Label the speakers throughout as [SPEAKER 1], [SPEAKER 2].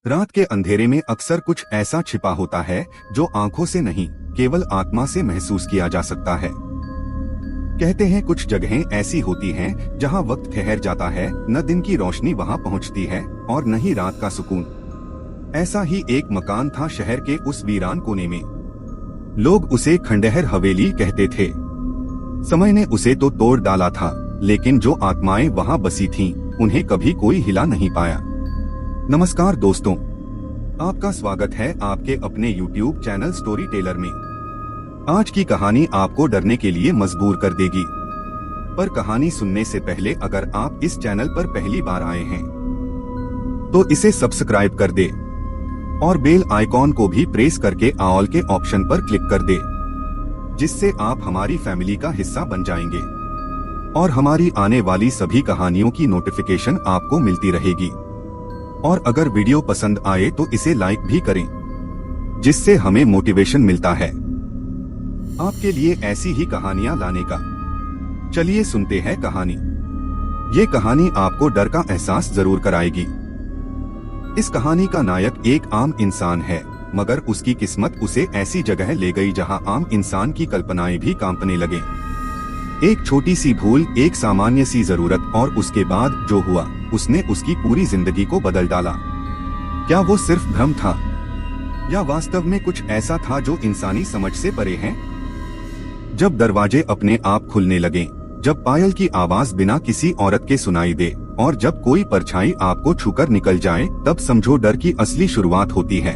[SPEAKER 1] रात के अंधेरे में अक्सर कुछ ऐसा छिपा होता है जो आंखों से नहीं, केवल आत्मा से महसूस किया जा सकता है। कहते हैं कुछ जगहें ऐसी होती हैं जहां वक्त ठहर जाता है, न दिन की रोशनी वहां पहुंचती है और न ही रात का सुकून। ऐसा ही एक मकान था शहर के उस वीरान कोने में। लोग उसे खंडहर हवेली कहते थे। समय ने उसे तो तोड़ डाला था, लेकिन जो आत्माएं वहां बसी थीं, उन्हें कभी कोई हिला नहीं पाया। नमस्कार दोस्तों, आपका स्वागत है आपके अपने YouTube चैनल स्टोरी टेलर में। आज की कहानी आपको डरने के लिए मजबूर कर देगी। पर कहानी सुनने से पहले अगर आप इस चैनल पर पहली बार आए हैं तो इसे सब्सक्राइब कर दे और बेल आइकॉन को भी प्रेस करके ऑल के ऑप्शन पर क्लिक कर दे, जिससे आप हमारी फैमिली का हिस्सा बन जाएंगे और हमारी आने वाली सभी कहानियों की नोटिफिकेशन आपको मिलती रहेगी। और अगर वीडियो पसंद आए तो इसे लाइक भी करें, जिससे हमें मोटिवेशन मिलता है आपके लिए ऐसी ही कहानियां लाने का। चलिए सुनते हैं कहानी। ये कहानी आपको डर का एहसास जरूर कराएगी। इस कहानी का नायक एक आम इंसान है, मगर उसकी किस्मत उसे ऐसी जगह ले गई जहां आम इंसान की कल्पनाएं भी कांपने लगे। एक छोटी सी भूल, एक सामान्य सी जरूरत और उसके बाद जो हुआ उसने उसकी पूरी जिंदगी को बदल डाला। क्या वो सिर्फ भ्रम था या वास्तव में कुछ ऐसा था जो इंसानी समझ से परे है? जब दरवाजे अपने आप खुलने लगे, जब पायल की आवाज बिना किसी औरत के सुनाई दे और जब कोई परछाई आपको छूकर निकल जाए, तब समझो डर की असली शुरुआत होती है।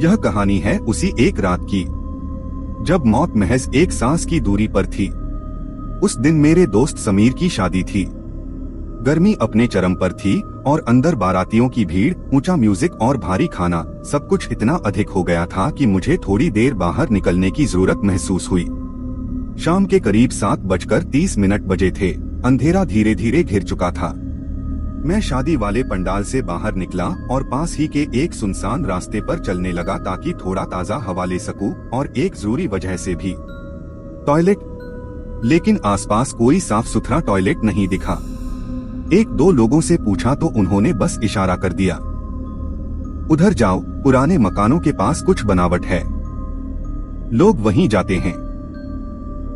[SPEAKER 1] यह कहानी है उसी एक रात की जब मौत महज एक सांस की दूरी पर थी। उस दिन मेरे दोस्त समीर की शादी थी। गर्मी अपने चरम पर थी और अंदर बारातियों की भीड़, ऊंचा म्यूजिक और भारी खाना, सब कुछ इतना अधिक हो गया था कि मुझे थोड़ी देर बाहर निकलने की जरूरत महसूस हुई। शाम के करीब 7:30 बजे थे। अंधेरा धीरे धीरे घिर चुका था। मैं शादी वाले पंडाल से बाहर निकला और पास ही के एक सुनसान रास्ते पर चलने लगा ताकि थोड़ा ताज़ा हवा ले सकूं, और एक जरूरी वजह से भी, टॉयलेट। लेकिन आसपास कोई साफ सुथरा टॉयलेट नहीं दिखा। एक दो लोगों से पूछा तो उन्होंने बस इशारा कर दिया, उधर जाओ, पुराने मकानों के पास कुछ बनावट है, लोग वहीं जाते हैं।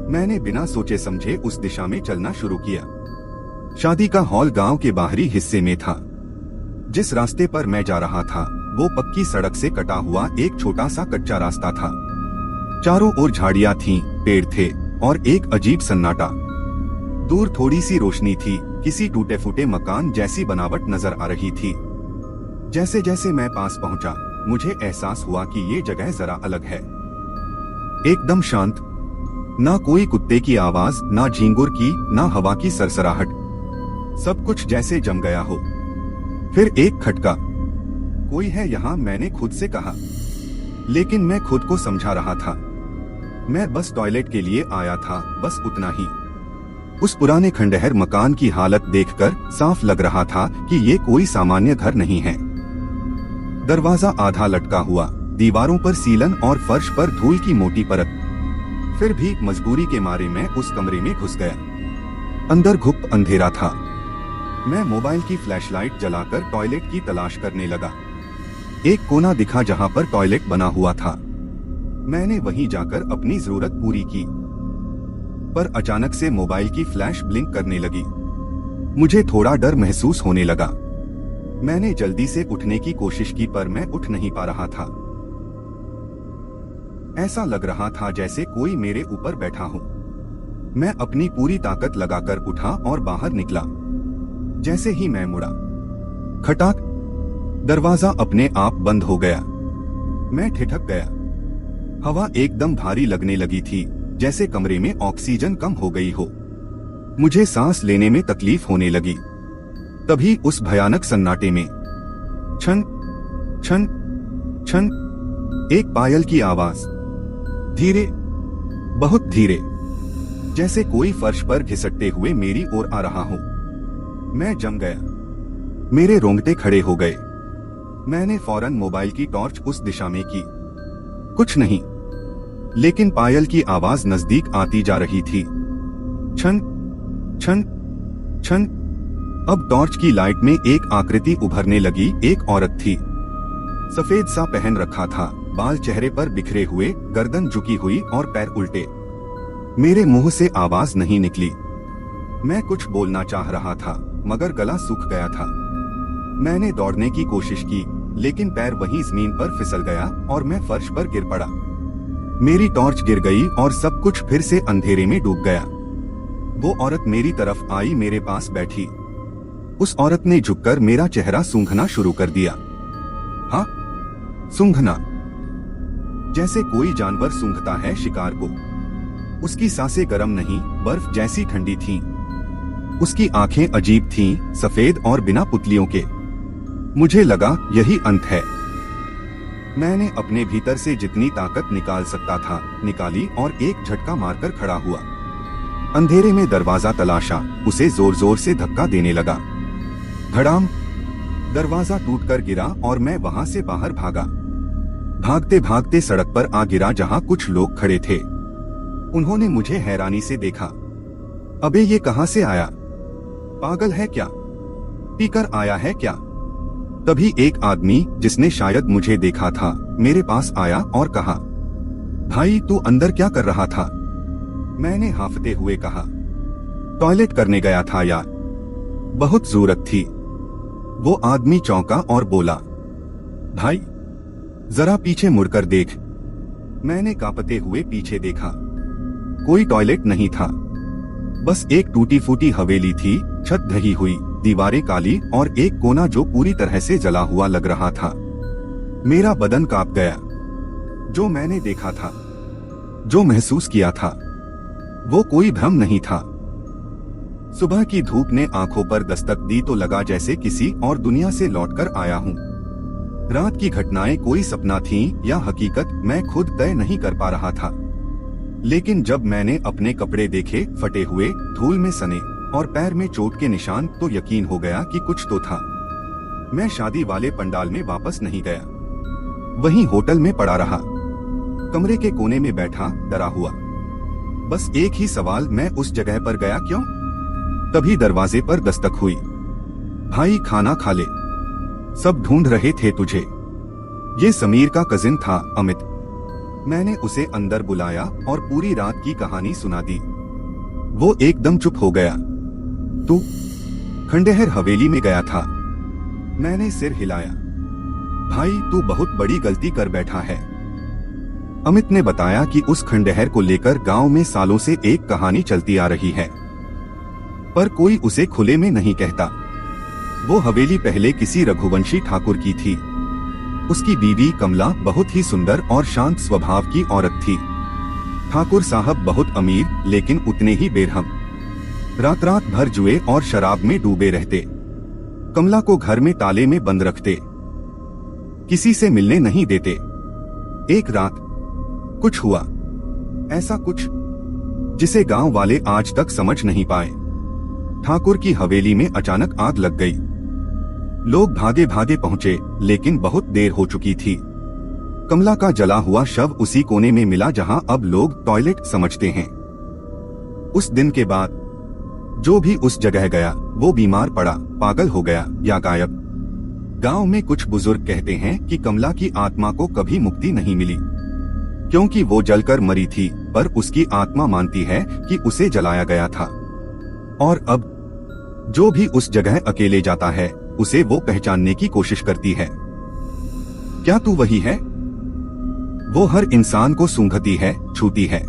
[SPEAKER 1] मैंने बिना सोचे समझे उस दिशा में चलना शुरू किया। शादी का हॉल गांव के बाहरी हिस्से में था। जिस रास्ते पर मैं जा रहा था वो पक्की सड़क से कटा हुआ एक छोटा सा कच्चा रास्ता था। चारों ओर झाड़ियां थीं, पेड़ थे और एक अजीब सन्नाटा। दूर थोड़ी सी रोशनी थी, किसी टूटे फूटे मकान जैसी बनावट नजर आ रही थी। जैसे जैसे मैं पास पहुंचा, मुझे एहसास हुआ कि ये जगह जरा अलग है। एकदम शांत, ना कोई कुत्ते की आवाज, ना झींगुर की, ना हवा की सरसराहट। सब कुछ जैसे जम गया हो। फिर एक खटका, कोई है यहाँ, मैंने खुद से कहा। लेकिन मैं खुद को समझा रहा था, मैं बस टॉयलेट के लिए आया था, बस उतना ही। उस पुराने खंडहर मकान की हालत देखकर साफ लग रहा था कि ये कोई सामान्य घर नहीं है। दरवाजा आधा लटका हुआ, दीवारों पर सीलन और फर्श पर धूल की मोटी परत। फिर भी मजबूरी के मारे मैं उस कमरे में घुस गया। अंदर घुप अंधेरा था। मैं मोबाइल की फ्लैशलाइट जलाकर टॉयलेट की तलाश करने लगा। एक कोना दिखा जहां पर टॉयलेट बना हुआ था। मैंने वहीं जाकर अपनी जरूरत पूरी की, पर अचानक से मोबाइल की फ्लैश ब्लिंक करने लगी। मुझे थोड़ा डर महसूस होने लगा। मैंने जल्दी से उठने की कोशिश की, पर मैं उठ नहीं पा रहा था। ऐसा लग रहा था जैसे कोई मेरे ऊपर बैठा हो। मैं अपनी पूरी ताकत लगाकर उठा और बाहर निकला। जैसे ही मैं मुड़ा, खटाक, दरवाजा अपने आप बंद हो गया। मैं ठिठक गया। हवा एकदम भारी लगने लगी थी, जैसे कमरे में ऑक्सीजन कम हो गई हो। मुझे सांस लेने में तकलीफ होने लगी। तभी उस भयानक सन्नाटे में छन छन छन एक पायल की आवाज, धीरे, बहुत धीरे, जैसे कोई फर्श पर घिसटते हुए मेरी ओर आ रहा हो। मैं जम गया। मेरे रोंगटे खड़े हो गए। मैंने फौरन मोबाइल की टॉर्च उस दिशा में की। कुछ नहीं, लेकिन पायल की आवाज नजदीक आती जा रही थी। छन छन छन अब टॉर्च की लाइट में एक आकृति उभरने लगी। एक औरत थी, सफेद सा पहन रखा था, बाल चेहरे पर बिखरे हुए, गर्दन झुकी हुई और पैर उल्टे। मेरे मुंह से आवाज नहीं निकली। मैं कुछ बोलना चाह रहा था मगर गला सूख गया था। मैंने दौड़ने की कोशिश की लेकिन पैर वहीं जमीन पर फिसल गया और मैं फर्श पर गिर पड़ा। मेरी टॉर्च गिर गई और सब कुछ फिर से अंधेरे में डूब गया। वो औरत मेरी तरफ आई, मेरे पास बैठी। उस औरत ने झुककर मेरा चेहरा सूंघना शुरू कर दिया। हाँ, सूंघना, जैसे कोई जानवर सूंघता है शिकार को। उसकी सांसें गर्म नहीं, बर्फ जैसी ठंडी थीं। उसकी आंखें अजीब थीं, सफेद और बिना पुतलियों के। मुझे लगा यही अंत है। मैंने अपने भीतर से जितनी ताकत निकाल सकता था निकाली और एक झटका मारकर खड़ा हुआ। अंधेरे में दरवाजा तलाशा, उसे जोर जोर से धक्का देने लगा। धड़ाम, दरवाजा टूटकर गिरा और मैं वहां से बाहर भागा। भागते भागते सड़क पर आ गिरा जहां कुछ लोग खड़े थे। उन्होंने मुझे हैरानी से देखा। अबे ये कहां से आया? पागल है क्या? पीकर आया है क्या? तभी एक आदमी जिसने शायद मुझे देखा था मेरे पास आया और कहा, भाई तू अंदर क्या कर रहा था? मैंने हांफते हुए कहा, टॉयलेट करने गया था यार, बहुत जरूरत थी। वो आदमी चौंका और बोला, भाई जरा पीछे मुड़कर देख। मैंने कांपते हुए पीछे देखा। कोई टॉयलेट नहीं था, बस एक टूटी फूटी हवेली थी, छत ढही हुई, दीवारें काली और एक कोना जो पूरी तरह से जला हुआ लग रहा था। मेरा बदन कांप गया। जो मैंने देखा था, जो महसूस किया था, वो कोई भ्रम नहीं था। सुबह की धूप ने आंखों पर दस्तक दी तो लगा जैसे किसी और दुनिया से लौटकर आया हूँ। रात की घटनाएं कोई सपना थीं या हकीकत, मैं खुद तय नहीं कर पा रहा था। लेकिन जब मैंने अपने कपड़े देखे, फटे हुए, धूल में सने और पैर में चोट के निशान, तो यकीन हो गया कि कुछ तो था। मैं शादी वाले पंडाल में वापस नहीं गया, वहीं होटल में पड़ा रहा, कमरे के कोने में बैठा डरा हुआ। बस एक ही सवाल, मैं उस जगह पर गया क्यों? तभी दरवाजे पर दस्तक हुई। भाई खाना खा ले, सब ढूंढ रहे थे तुझे। ये समीर का कजिन था, अमित। मैंने उसे अंदर बुलाया और पूरी रात की कहानी सुना दी। वो एकदम चुप हो गया। तू खंडेहर हवेली में गया था? मैंने सिर हिलाया। भाई तू बहुत बड़ी गलती कर बैठा है। अमित ने बताया कि उस खंडहर को लेकर गांव में सालों से एक कहानी चलती आ रही है, पर कोई उसे खुले में नहीं कहता। वो हवेली पहले किसी रघुवंशी ठाकुर की थी। उसकी बीवी कमला बहुत ही सुंदर और शांत स्वभाव की औरत थी। ठाकुर साहब बहुत अमीर लेकिन उतने ही बेरहम। रात रात भर जुए और शराब में डूबे रहते। कमला को घर में ताले में बंद रखते, किसी से मिलने नहीं देते। एक रात कुछ हुआ, ऐसा कुछ जिसे गांव वाले आज तक समझ नहीं पाए। ठाकुर की हवेली में अचानक आग लग गई। लोग भागे भागे पहुंचे लेकिन बहुत देर हो चुकी थी। कमला का जला हुआ शव उसी कोने में मिला जहां अब लोग टॉयलेट समझते हैं। उस दिन के बाद जो भी उस जगह गया वो बीमार पड़ा, पागल हो गया या गायब। गांव में कुछ बुजुर्ग कहते हैं कि कमला की आत्मा को कभी मुक्ति नहीं मिली, क्योंकि वो जलकर मरी थी, पर उसकी आत्मा मानती है कि उसे जलाया गया था। और अब जो भी उस जगह अकेले जाता है उसे वो पहचानने की कोशिश करती है। क्या तू वही है? वो हर इंसान को सूंघती है, छूती है।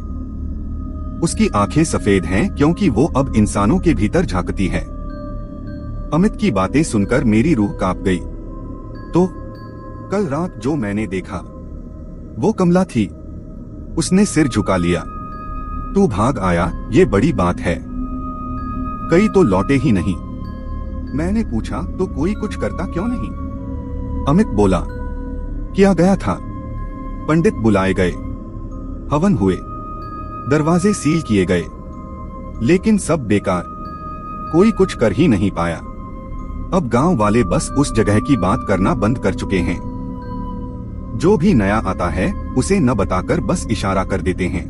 [SPEAKER 1] उसकी आंखें सफेद हैं क्योंकि वो अब इंसानों के भीतर झांकती है। अमित की बातें सुनकर मेरी रूह कांप गई। तो कल रात जो मैंने देखा वो कमला थी। उसने सिर झुका लिया। तू भाग आया, ये बड़ी बात है। कई तो लौटे ही नहीं। मैंने पूछा, तो कोई कुछ करता क्यों नहीं? अमित बोला, किया गया था। पंडित बुलाए गए, हवन हुए, दरवाजे सील किए गए, लेकिन सब बेकार, कोई कुछ कर ही नहीं पाया। अब गांव वाले बस उस जगह की बात करना बंद कर चुके हैं। जो भी नया आता है उसे न बताकर बस इशारा कर देते हैं,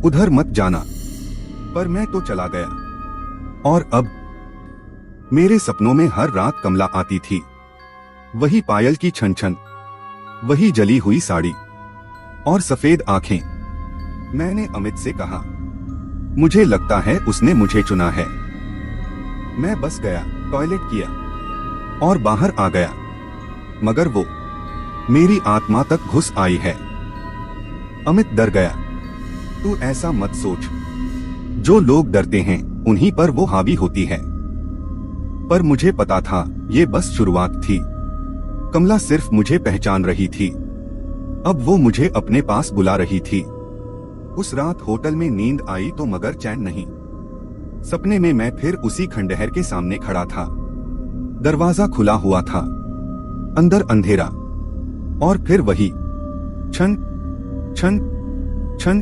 [SPEAKER 1] उधर मत जाना। पर मैं तो चला गया। और अब मेरे सपनों में हर रात कमला आती थी। वही पायल की छन छन, वही जली हुई साड़ी और सफेद आंखें। मैंने अमित से कहा, मुझे लगता है उसने मुझे चुना है। मैं बस गया, टॉयलेट किया और बाहर आ गया, मगर वो मेरी आत्मा तक घुस आई है। अमित डर गया। तू ऐसा मत सोच, जो लोग डरते हैं उन्हीं पर वो हावी होती है। पर मुझे पता था ये बस शुरुआत थी। कमला सिर्फ मुझे पहचान रही थी, अब वो मुझे अपने पास बुला रही थी। उस रात होटल में नींद आई तो मगर चैन नहीं। सपने में मैं फिर उसी खंडहर के सामने खड़ा था। दरवाजा खुला हुआ था, अंदर अंधेरा और फिर वही छन छन छन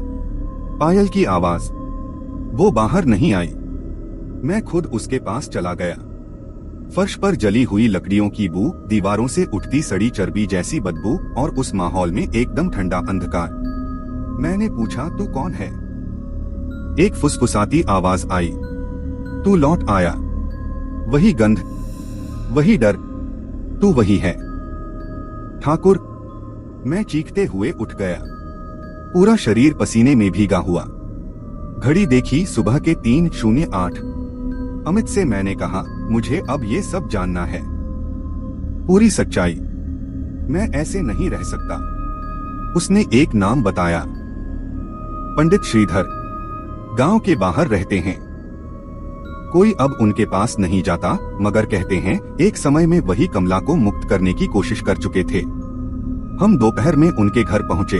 [SPEAKER 1] पायल की आवाज। वो बाहर नहीं आई। मैं खुद उसके पास चला गया। फर्श पर जली हुई लकड़ियों की बू, दीवारों से उठती सड़ी चर्बी जैसी बदबू और उस माहौल में एकदम ठंडा अंधकार। मैंने पूछा, तू कौन है? एक फुसफुसाती आवाज आई, तू लौट आया। वही गंध, वही डर, तू वही है। ठाकुर, मैं चीखते हुए उठ गया। पूरा शरीर पसीने में भीगा हुआ। घड़ी देखी, सुबह के 3:08। अमित से मैंने कहा, मुझे अब ये सब जानना है, पूरी सच्चाई। मैं ऐसे नहीं रह सकता। उसने एक नाम बताया, पंडित श्रीधर। गांव के बाहर रहते हैं। कोई अब उनके पास नहीं जाता, मगर कहते हैं एक समय में वही कमला को मुक्त करने की कोशिश कर चुके थे। हम दोपहर में उनके घर पहुंचे।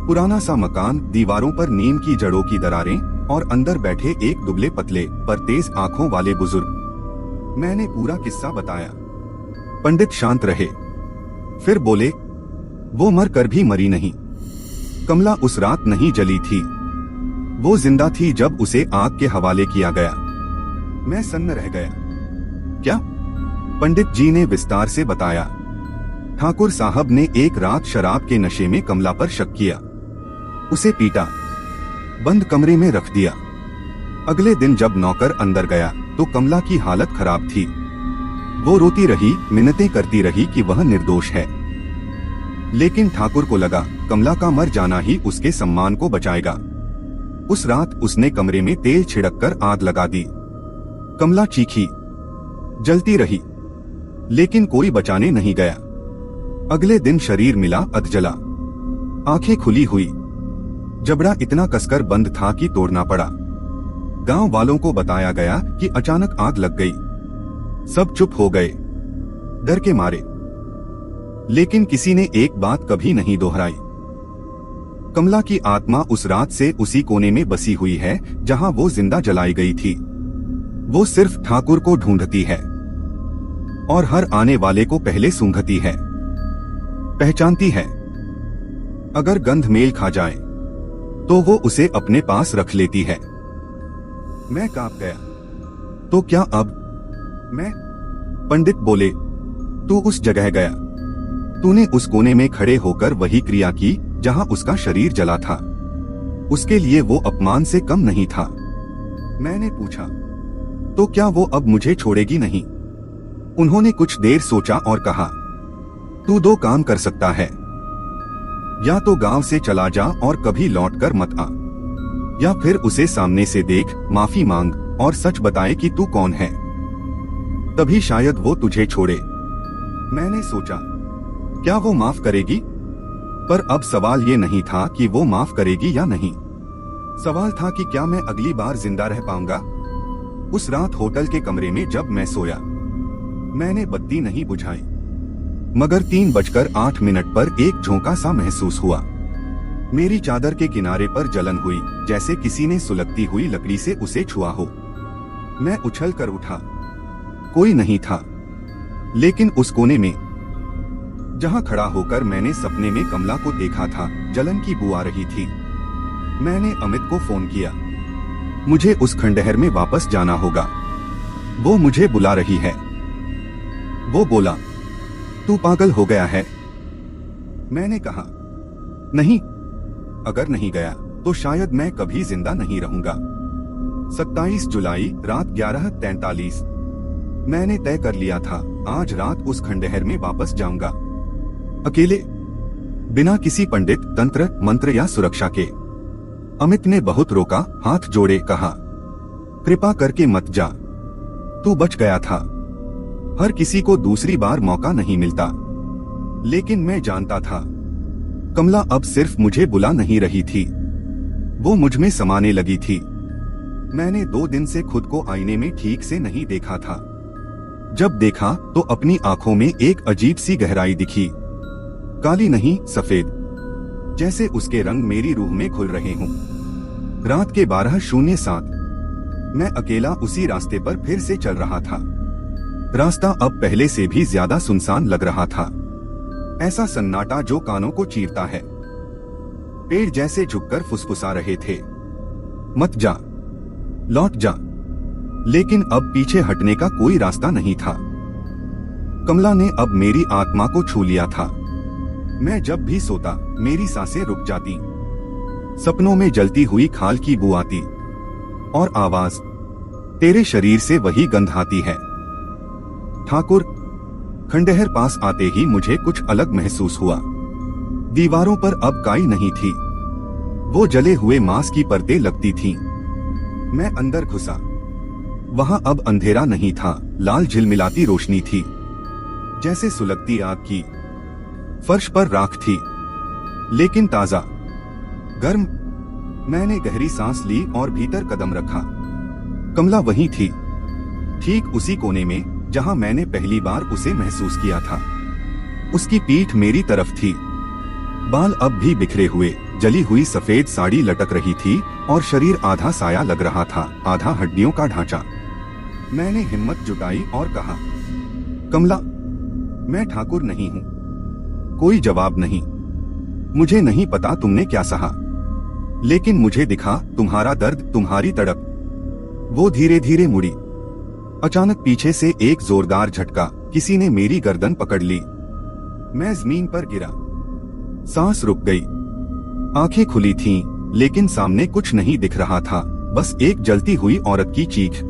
[SPEAKER 1] पुराना सा मकान, दीवारों पर नीम की जड़ों की दरारें और अंदर बैठे एक दुबले पतले पर तेज आंखों वाले बुजुर्ग। मैंने पूरा किस्सा बताया। पंडित शांत रहे, फिर बोले, वो मर कर भी मरी नहीं। कमला उस रात नहीं जली थी, वो जिंदा थी जब उसे आग के हवाले किया गया। मैं सन्न रह गया। क्या? पंडित जी ने विस्तार से बताया। ठाकुर साहब ने एक रात शराब के नशे में कमला पर शक किया, उसे पीटा, बंद कमरे में रख दिया। अगले दिन जब नौकर अंदर गया तो कमला की हालत खराब थी। वो रोती रही, मिन्नतें करती रही कि वह निर्दोष है। लेकिन ठाकुर को लगा कमला का मर जाना ही उसके सम्मान को बचाएगा। उस रात उसने कमरे में तेल छिड़ककर आग लगा दी। कमला चीखी, जलती रही, लेकिन कोई बचाने नहीं गया। अगले दिन शरीर मिला अधजला, आंखें खुली हुई, जबड़ा इतना कसकर बंद था कि तोड़ना पड़ा। गांव वालों को बताया गया कि अचानक आग लग गई। सब चुप हो गए, डर के मारे। लेकिन किसी ने एक बात कभी नहीं दोहराई। कमला की आत्मा उस रात से उसी कोने में बसी हुई है जहां वो जिंदा जलाई गई थी। वो सिर्फ ठाकुर को ढूंढती है और हर आने वाले को पहले सूंघती है, पहचानती है। अगर गंध मेल खा जाए तो वो उसे अपने पास रख लेती है। मैं कांप गया। तो क्या अब? मैं? पंडित बोले, तू उस जगह गया, तूने उस कोने में खड़े होकर वही क्रिया की जहां उसका शरीर जला था। उसके लिए वो अपमान से कम नहीं था। मैंने पूछा, तो क्या वो अब मुझे छोड़ेगी नहीं? उन्होंने कुछ देर सोचा और कहा, तू दो काम कर सकता है, या तो गांव से चला जा और कभी लौट कर मत आ, या फिर उसे सामने से देख, माफी मांग और सच बताए कि तू कौन है। तभी शायद वो तुझे छोड़े। मैंने सोचा, क्या वो माफ करेगी? पर अब सवाल ये नहीं था कि वो माफ करेगी या नहीं। सवाल था कि क्या मैं अगली बार जिंदा रह पाऊंगा। उस रात होटल के कमरे में जब मैं सोया, मैंने बत्ती नहीं बुझाई, मगर 3:08 पर एक झोंका सा महसूस हुआ। मेरी चादर के किनारे पर जलन हुई, जैसे किसी ने सुलगती हुई लकड़ी से उसे छुआ हो। मैं उछल कर उठा। कोई नहीं था, लेकिन उस कोने में जहां खड़ा होकर मैंने सपने में कमला को देखा था, जलन की बू आ रही थी। मैंने अमित को फोन किया। मुझे उस खंडहर में वापस जाना होगा, वो मुझे बुला रही है। वो बोला, तू पागल हो गया है? मैंने कहा, नहीं, अगर नहीं गया तो शायद मैं कभी जिंदा नहीं रहूंगा। 27 जुलाई रात 11:43। मैंने तय कर लिया था, आज रात उस खंडहर में वापस जाऊंगा, अकेले, बिना किसी पंडित, तंत्र मंत्र या सुरक्षा के। अमित ने बहुत रोका, हाथ जोड़े कहा, कृपा करके मत जा, तू बच गया था। हर किसी को दूसरी बार मौका नहीं मिलता। लेकिन मैं जानता था, कमला अब सिर्फ मुझे बुला नहीं रही थी, वो मुझ में समाने लगी थी। मैंने 2 दिन से खुद को आईने में ठीक से नहीं देखा था। जब देखा तो अपनी आंखों में एक अजीब सी गहराई दिखी, काली नहीं सफेद, जैसे उसके रंग मेरी रूह में घुल रहे हों। रात के 12:07 मैं अकेला उसी रास्ते पर फिर से चल रहा था। रास्ता अब पहले से भी ज्यादा सुनसान लग रहा था, ऐसा सन्नाटा जो कानों को चीरता है। पेड़ जैसे झुककर फुसफुसा रहे थे, मत जा, लौट जा। लेकिन अब पीछे हटने का कोई रास्ता नहीं था। कमला ने अब मेरी आत्मा को छू लिया था। मैं जब भी सोता मेरी सांसें रुक जाती, सपनों में जलती हुई खाल की बू आती और आवाज, तेरे शरीर से वही गंध आती है। ठाकुर, खंडहर पास आते ही मुझे कुछ अलग महसूस हुआ। दीवारों पर अब काई नहीं थी, वो जले हुए मांस की परतें लगती थीं। मैं अंदर घुसा, वहां अब अंधेरा नहीं था, लाल झिलमिलाती रोशनी थी, जैसे सुलगती आग की। फर्श पर राख थी, लेकिन ताजा, गर्म। मैंने गहरी सांस ली और भीतर कदम रखा। कमला वहीं थी, ठीक उसी कोने में जहां मैंने पहली बार उसे महसूस किया था। उसकी पीठ मेरी तरफ थी, बाल अब भी बिखरे हुए, जली हुई सफेद साड़ी लटक रही थी और शरीर आधा साया लग रहा था, आधा हड्डियों का ढांचा। मैंने हिम्मत जुटाई और कहा, कमला, मैं ठाकुर नहीं हूँ। कोई जवाब नहीं। मुझे नहीं पता तुमने क्या सहा, लेकिन मुझे दिखा तुम्हारा दर्द, तुम्हारी तड़प। वो धीरे धीरे मुड़ी। अचानक पीछे से एक जोरदार झटका, किसी ने मेरी गर्दन पकड़ ली। मैं जमीन पर गिरा, सांस रुक गई। आंखें खुली थीं, लेकिन सामने कुछ नहीं दिख रहा था, बस एक जलती हुई औरत की चीख,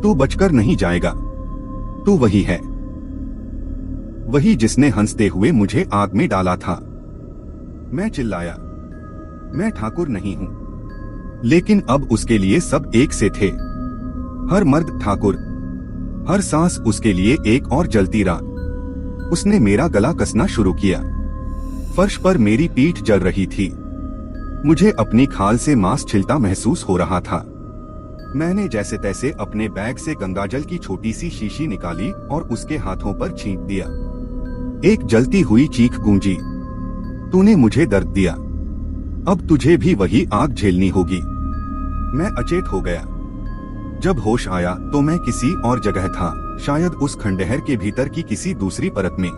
[SPEAKER 1] तू बचकर नहीं जाएगा, तू वही है, वही जिसने हंसते हुए मुझे आग में डाला था। मैं चिल्लाया, मैं ठाकुर नहीं हूँ। लेकिन अब उसके लिए सब एक से थे। हर मर्द ठाकुर, हर सांस उसके लिए एक और जलती राख। उसने मेरा गला कसना शुरू किया। फर्श पर मेरी पीठ जल रही थी, मुझे अपनी खाल से मांस छिलता महसूस हो रहा था। मैंने जैसे तैसे अपने बैग से गंगाजल की छोटी सी शीशी निकाली और उसके हाथों पर छींट दिया। एक जलती हुई चीख गूंजी, तूने मुझे दर्द दिया, अब तुझे भी वही आग झेलनी होगी। मैं अचेत हो गया। जब होश आया तो मैं किसी और जगह था, शायद उस खंडहर के भीतर की किसी दूसरी परत में।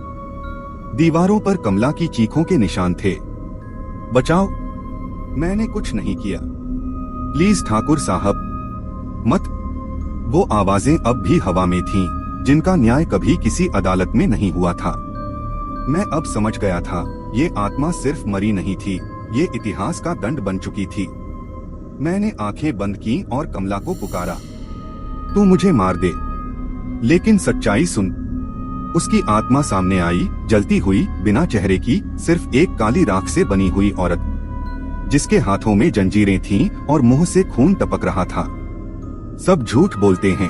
[SPEAKER 1] दीवारों पर कमला की चीखों के निशान थे। बचाओ, मैंने कुछ नहीं किया। प्लीज ठाकुर साहब, मत। वो आवाजें अब भी हवा में थीं, जिनका न्याय कभी किसी अदालत में नहीं हुआ था। मैं अब समझ गया था, ये आत्मा सिर्फ मरी नहीं थी, ये इतिहास का दंड बन चुकी थी। मैंने आंखें बंद की और कमला को पुकारा, तू मुझे मार दे, लेकिन सच्चाई सुन। उसकी आत्मा सामने आई, जलती हुई, बिना चेहरे की, सिर्फ एक काली राख से बनी हुई औरत, जिसके हाथों में जंजीरें थीं और मुंह से खून टपक रहा था। सब झूठ बोलते हैं,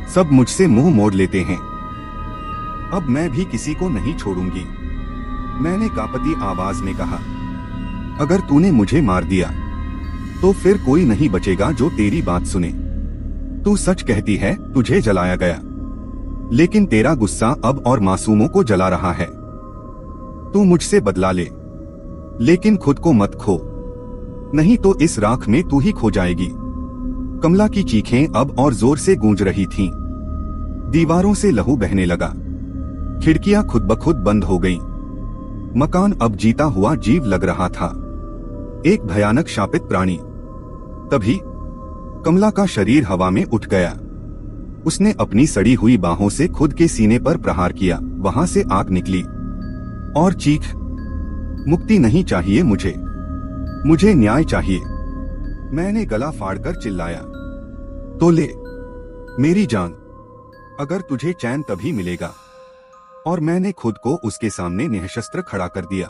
[SPEAKER 1] सब मुझसे मुंह मोड़ लेते हैं। अब मैं भी किसी को नहीं छोड़ूंगी, मैंने कांपती आवाज में कहा। अगर तूने मुझे मार दिया तो फिर कोई नहीं बचेगा जो तेरी बात सुने। तू सच कहती है, तुझे जलाया गया, लेकिन तेरा गुस्सा अब और मासूमों को जला रहा है। तू मुझसे बदला ले, लेकिन खुद को मत खो, नहीं तो इस राख में तू ही खो जाएगी। कमला की चीखें अब और जोर से गूंज रही थीं। दीवारों से लहू बहने लगा, खिड़कियां खुद ब खुद बंद हो गईं। मकान अब जीता हुआ जीव लग रहा था, एक भयानक शापित प्राणी। तभी कमला का शरीर हवा में उठ गया। उसने अपनी सड़ी हुई बाहों से खुद के सीने पर प्रहार किया, वहां से आग निकली और चीख, मुक्ति नहीं चाहिए मुझे, मुझे न्याय चाहिए। मैंने गला फाड़कर चिल्लाया, तो ले मेरी जान। अगर तुझे चैन तभी मिलेगा। और मैंने खुद को उसके सामने निःशस्त्र खड़ा कर दिया।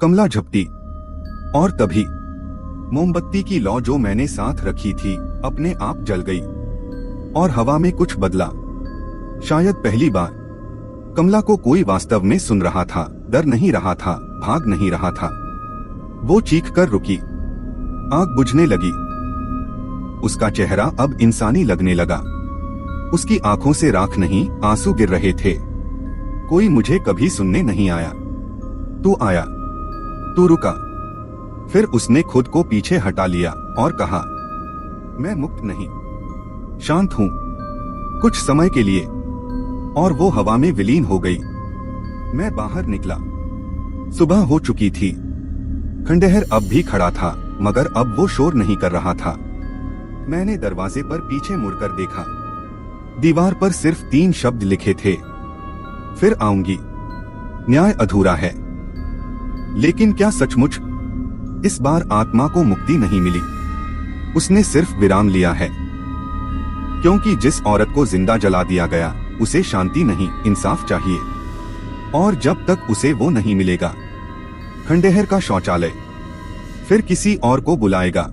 [SPEAKER 1] कमला झपटी और तभी मोमबत्ती की लौ जो मैंने साथ रखी थी अपने आप जल गई और हवा में कुछ बदला। शायद पहली बार कमला को कोई वास्तव में सुन रहा था, डर नहीं रहा था, भाग नहीं रहा था। वो चीख कर रुकी, आग बुझने लगी। उसका चेहरा अब इंसानी लगने लगा। उसकी आंखों से राख नहीं, आंसू गिर रहे थे। कोई मुझे कभी सुनने नहीं आया। तू आया, तू रुका। फिर उसने खुद को पीछे हटा लिया और कहा, मैं मुक्त नहीं, शांत हूं, कुछ समय के लिए। और वो हवा में विलीन हो गई। मैं बाहर निकला। सुबह हो चुकी थी। खंडहर अब भी खड़ा था, मगर अब वो शोर नहीं कर रहा था। मैंने दरवाजे पर पीछे मुड़कर देखा। दीवार पर सिर्फ 3 शब्द लिखे थे, फिर आऊंगी। न्याय अधूरा है। लेकिन क्या सचमुच इस बार आत्मा को मुक्ति नहीं मिली? उसने सिर्फ विराम लिया है। क्योंकि जिस औरत को जिंदा जला दिया गया उसे शांति नहीं, इंसाफ चाहिए। और जब तक उसे वो नहीं मिलेगा, खंडहर का शौचालय फिर किसी और को बुलाएगा।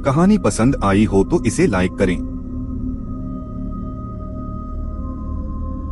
[SPEAKER 1] कहानी पसंद आई हो तो इसे लाइक करें।